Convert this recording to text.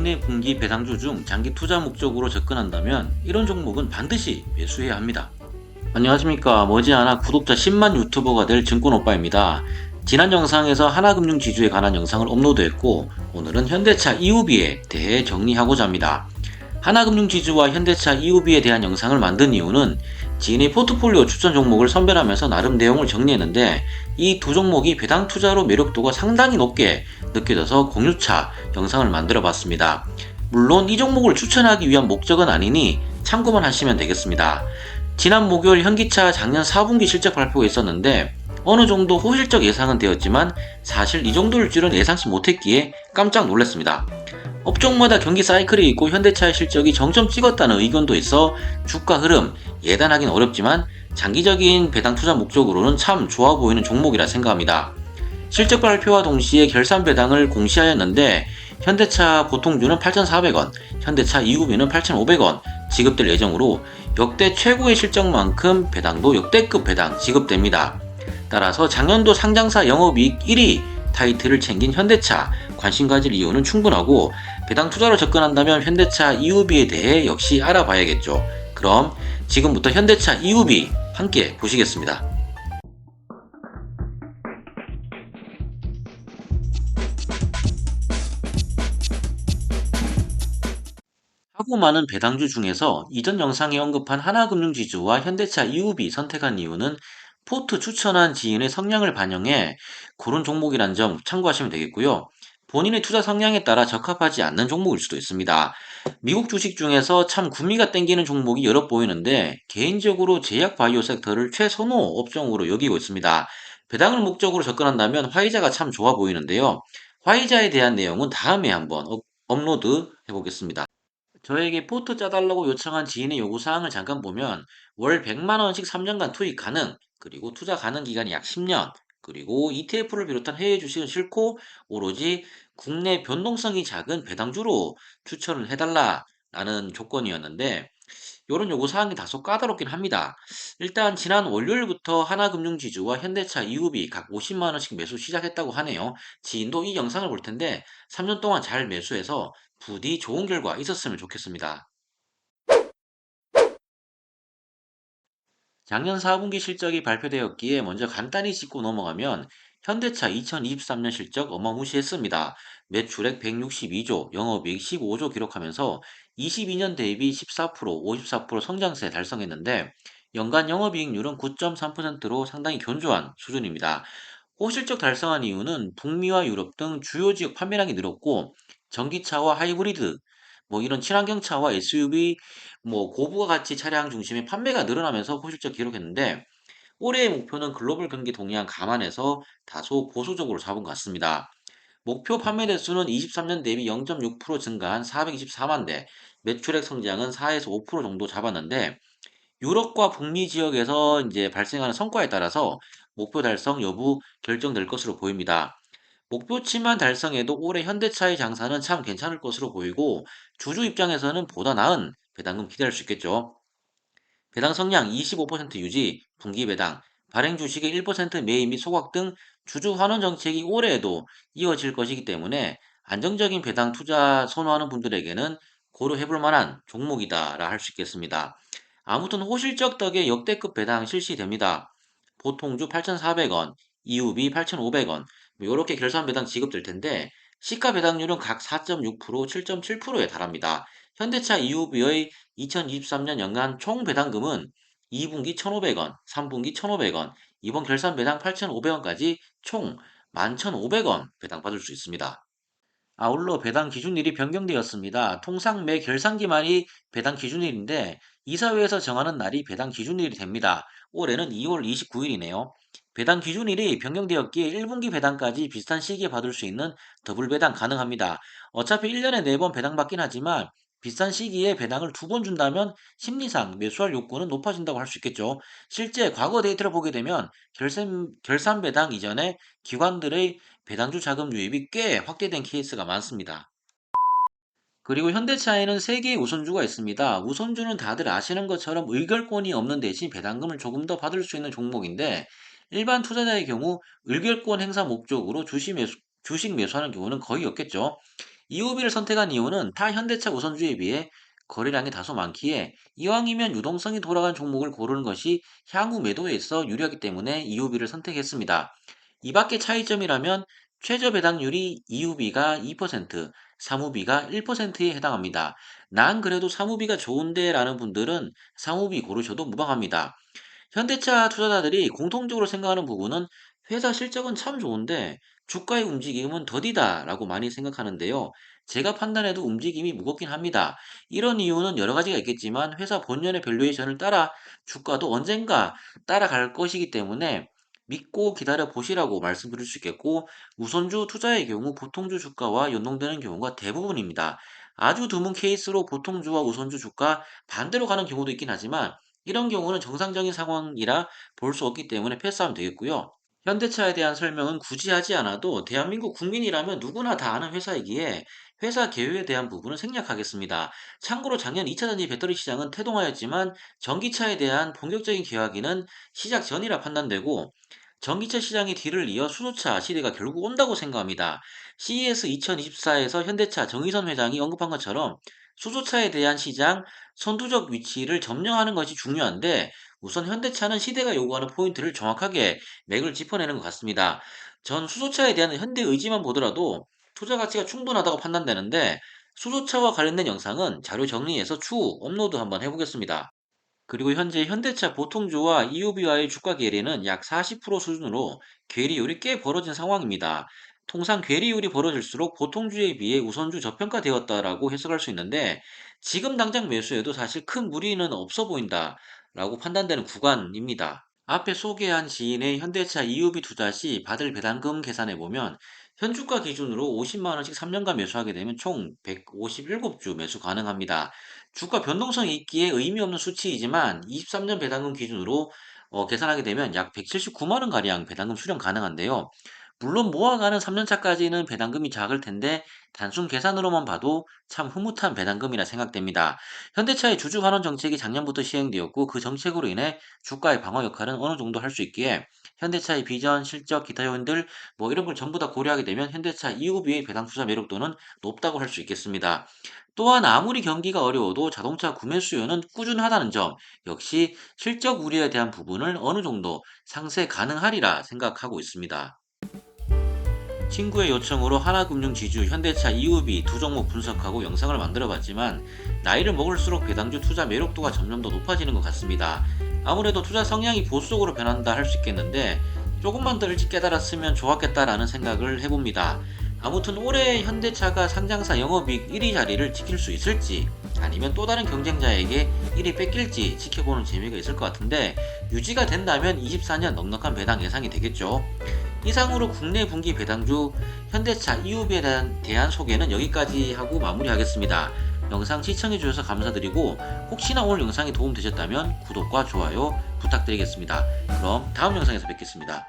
국내 분기 배당주 중 장기 투자 목적으로 접근한다면 이런 종목은 반드시 매수해야 합니다. 안녕하십니까. 머지않아 구독자 10만 유튜버가 될 증권오빠입니다. 지난 영상에서 하나금융지주에 관한 영상을 업로드했고 오늘은 현대차 EUB에 대해 정리하고자 합니다. 하나금융지주와 현대차 EUB에 대한 영상을 만든 이유는 지인의 포트폴리오 추천 종목을 선별하면서 나름 내용을 정리했는데 이 두 종목이 배당 투자로 매력도가 상당히 높게 느껴져서 공유차 영상을 만들어 봤습니다. 물론 이 종목을 추천하기 위한 목적은 아니니 참고만 하시면 되겠습니다. 지난 목요일 현기차 작년 4분기 실적 발표가 있었는데 어느 정도 호실적 예상은 되었지만 사실 이 정도일 줄은 예상치 못했기에 깜짝 놀랐습니다. 업종마다 경기 사이클이 있고 현대차의 실적이 정점 찍었다는 의견도 있어 주가 흐름 예단하기는 어렵지만 장기적인 배당 투자 목적으로는 참 좋아 보이는 종목이라 생각합니다. 실적 발표와 동시에 결산 배당을 공시하였는데 현대차 보통주는 8,400원, 현대차 EUB는 8,500원 지급될 예정으로 역대 최고의 실적만큼 배당도 역대급 배당 지급됩니다. 따라서 작년도 상장사 영업이익 1위 타이틀을 챙긴 현대차 관심 가질 이유는 충분하고 배당 투자로 접근한다면 현대차 EUB에 대해 역시 알아봐야겠죠. 그럼 지금부터 현대차 EUB 함께 보시겠습니다. 하고 많은 배당주 중에서 이전 영상에 언급한 하나금융지주와 현대차 EUB 선택한 이유는 포트 추천한 지인의 성향을 반영해 고른 종목이란 점 참고하시면 되겠고요. 본인의 투자 성향에 따라 적합하지 않는 종목일 수도 있습니다. 미국 주식 중에서 참 구미가 땡기는 종목이 여러 보이는데 개인적으로 제약 바이오 섹터를 최선호 업종으로 여기고 있습니다. 배당을 목적으로 접근한다면 화이자가 참 좋아 보이는데요. 화이자에 대한 내용은 다음에 한번 업로드 해보겠습니다. 저에게 포트 짜달라고 요청한 지인의 요구사항을 잠깐 보면 월 100만원씩 3년간 투입 가능, 그리고 투자 가능 기간이 약 10년, 그리고 ETF를 비롯한 해외 주식은 싫고 오로지 국내 변동성이 작은 배당주로 추천을 해달라라는 조건이었는데 이런 요구사항이 다소 까다롭긴 합니다. 일단 지난 월요일부터 하나금융지주와 현대차 EUB 각 50만원씩 매수 시작했다고 하네요. 지인도 이 영상을 볼 텐데 3년 동안 잘 매수해서 부디 좋은 결과 있었으면 좋겠습니다. 작년 4분기 실적이 발표되었기에 먼저 간단히 짚고 넘어가면 현대차 2023년 실적 어마무시했습니다. 매출액 162조, 영업이익 15조 기록하면서 22년 대비 14%, 54% 성장세 달성했는데 연간 영업이익률은 9.3%로 상당히 견조한 수준입니다. 호실적 달성한 이유는 북미와 유럽 등 주요 지역 판매량이 늘었고 전기차와 하이브리드 이런 친환경차와 SUV 고부가 가치 차량 중심의 판매가 늘어나면서 호실적 기록했는데 올해의 목표는 글로벌 경기 동향 감안해서 다소 보수적으로 잡은 것 같습니다. 목표 판매 대수는 23년 대비 0.6% 증가한 424만 대, 매출액 성장은 4에서 5% 정도 잡았는데 유럽과 북미 지역에서 이제 발생하는 성과에 따라서 목표 달성 여부 결정될 것으로 보입니다. 목표치만 달성해도 올해 현대차의 장사는 참 괜찮을 것으로 보이고 주주 입장에서는 보다 나은 배당금 기대할 수 있겠죠. 배당 성량 25% 유지, 분기 배당, 발행 주식의 1% 매입 및 소각 등 주주 환원 정책이 올해에도 이어질 것이기 때문에 안정적인 배당 투자 선호하는 분들에게는 고려해볼 만한 종목이다라 할 수 있겠습니다. 아무튼 호실적 덕에 역대급 배당 실시됩니다. 보통주 8,400원, EUB 8,500원, 이렇게 결산 배당 지급될 텐데 시가 배당률은 각 4.6%, 7.7%에 달합니다. 현대차 EUB의 2023년 연간 총 배당금은 2분기 1,500원, 3분기 1,500원, 이번 결산 배당 8,500원까지 총 11,500원 배당받을 수 있습니다. 아울러 배당 기준일이 변경되었습니다. 통상 매 결산기만이 배당 기준일인데 이사회에서 정하는 날이 배당 기준일이 됩니다. 올해는 2월 29일이네요. 배당 기준일이 변경되었기에 1분기 배당까지 비슷한 시기에 받을 수 있는 더블 배당 가능합니다. 어차피 1년에 4번 배당받긴 하지만 비슷한 시기에 배당을 2번 준다면 심리상 매수할 욕구는 높아진다고 할 수 있겠죠. 실제 과거 데이터를 보게 되면 결산 배당 이전에 기관들의 배당주 자금 유입이 꽤 확대된 케이스가 많습니다. 그리고 현대차에는 3개의 우선주가 있습니다. 우선주는 다들 아시는 것처럼 의결권이 없는 대신 배당금을 조금 더 받을 수 있는 종목인데 일반 투자자의 경우 의결권 행사 목적으로 주식 매수하는 경우는 거의 없겠죠. EOB를 선택한 이유는 타 현대차 우선주에 비해 거래량이 다소 많기에 이왕이면 유동성이 돌아간 종목을 고르는 것이 향후 매도에 있어 유리하기 때문에 EOB를 선택했습니다. 이 밖의 차이점이라면 최저 배당률이 EUB가 2%, 사무비가 1%에 해당합니다. 난 그래도 사무비가 좋은데 라는 분들은 사무비 고르셔도 무방합니다. 현대차 투자자들이 공통적으로 생각하는 부분은 회사 실적은 참 좋은데 주가의 움직임은 더디다라고 많이 생각하는데요. 제가 판단해도 움직임이 무겁긴 합니다. 이런 이유는 여러 가지가 있겠지만 회사 본연의 밸류에이션을 따라 주가도 언젠가 따라갈 것이기 때문에 믿고 기다려 보시라고 말씀드릴 수 있겠고, 우선주 투자의 경우 보통주 주가와 연동되는 경우가 대부분입니다. 아주 드문 케이스로 보통주와 우선주 주가 반대로 가는 경우도 있긴 하지만 이런 경우는 정상적인 상황이라 볼 수 없기 때문에 패스하면 되겠고요. 현대차에 대한 설명은 굳이 하지 않아도 대한민국 국민이라면 누구나 다 아는 회사이기에 회사 개요에 대한 부분은 생략하겠습니다. 참고로 작년 2차전지 배터리 시장은 태동하였지만 전기차에 대한 본격적인 개화기는 시작 전이라 판단되고, 전기차 시장의 뒤를 이어 수소차 시대가 결국 온다고 생각합니다. CES 2024에서 현대차 정의선 회장이 언급한 것처럼 수소차에 대한 시장 선두적 위치를 점령하는 것이 중요한데, 우선 현대차는 시대가 요구하는 포인트를 정확하게 맥을 짚어내는 것 같습니다. 전 수소차에 대한 현대 의지만 보더라도 투자 가치가 충분하다고 판단되는데, 수소차와 관련된 영상은 자료 정리해서 추후 업로드 한번 해보겠습니다. 그리고 현재 현대차 보통주와 EUB와의 주가 괴리는 약 40% 수준으로 괴리율이 꽤 벌어진 상황입니다. 통상 괴리율이 벌어질수록 보통주에 비해 우선주 저평가되었다라고 해석할 수 있는데, 지금 당장 매수해도 사실 큰 무리는 없어 보인다라고 판단되는 구간입니다. 앞에 소개한 지인의 현대차 EUB 투자 시 받을 배당금 계산해 보면 현주가 기준으로 50만 원씩 3년간 매수하게 되면 총 157주 매수 가능합니다. 주가 변동성이 있기에 의미 없는 수치이지만 23년 배당금 기준으로 계산하게 되면 약 179만 원 가량 배당금 수령 가능한데요. 물론 모아가는 3년차까지는 배당금이 작을 텐데 단순 계산으로만 봐도 참 흐뭇한 배당금이라 생각됩니다. 현대차의 주주 환원 정책이 작년부터 시행되었고, 그 정책으로 인해 주가의 방어 역할은 어느 정도 할 수 있기에 현대차의 비전, 실적, 기타 요인들 이런 걸 전부 다 고려하게 되면 현대차 EUB의 배당 투자 매력도는 높다고 할 수 있겠습니다. 또한 아무리 경기가 어려워도 자동차 구매 수요는 꾸준하다는 점, 역시 실적 우려에 대한 부분을 어느 정도 상쇄 가능하리라 생각하고 있습니다. 친구의 요청으로 하나금융 지주, 현대차, EUB 두 종목 분석하고 영상을 만들어봤지만 나이를 먹을수록 배당주 투자 매력도가 점점 더 높아지는 것 같습니다. 아무래도 투자 성향이 보수적으로 변한다 할 수 있겠는데 조금만 더 일찍 깨달았으면 좋았겠다라는 생각을 해봅니다. 아무튼 올해 현대차가 상장사 영업이익 1위 자리를 지킬 수 있을지 아니면 또 다른 경쟁자에게 1위 뺏길지 지켜보는 재미가 있을 것 같은데, 유지가 된다면 24년 넉넉한 배당 예상이 되겠죠. 이상으로 국내 분기 배당주 현대차 EUB에 대한 소개는 여기까지 하고 마무리하겠습니다. 영상 시청해주셔서 감사드리고, 혹시나 오늘 영상이 도움되셨다면 구독과 좋아요 부탁드리겠습니다. 그럼 다음 영상에서 뵙겠습니다.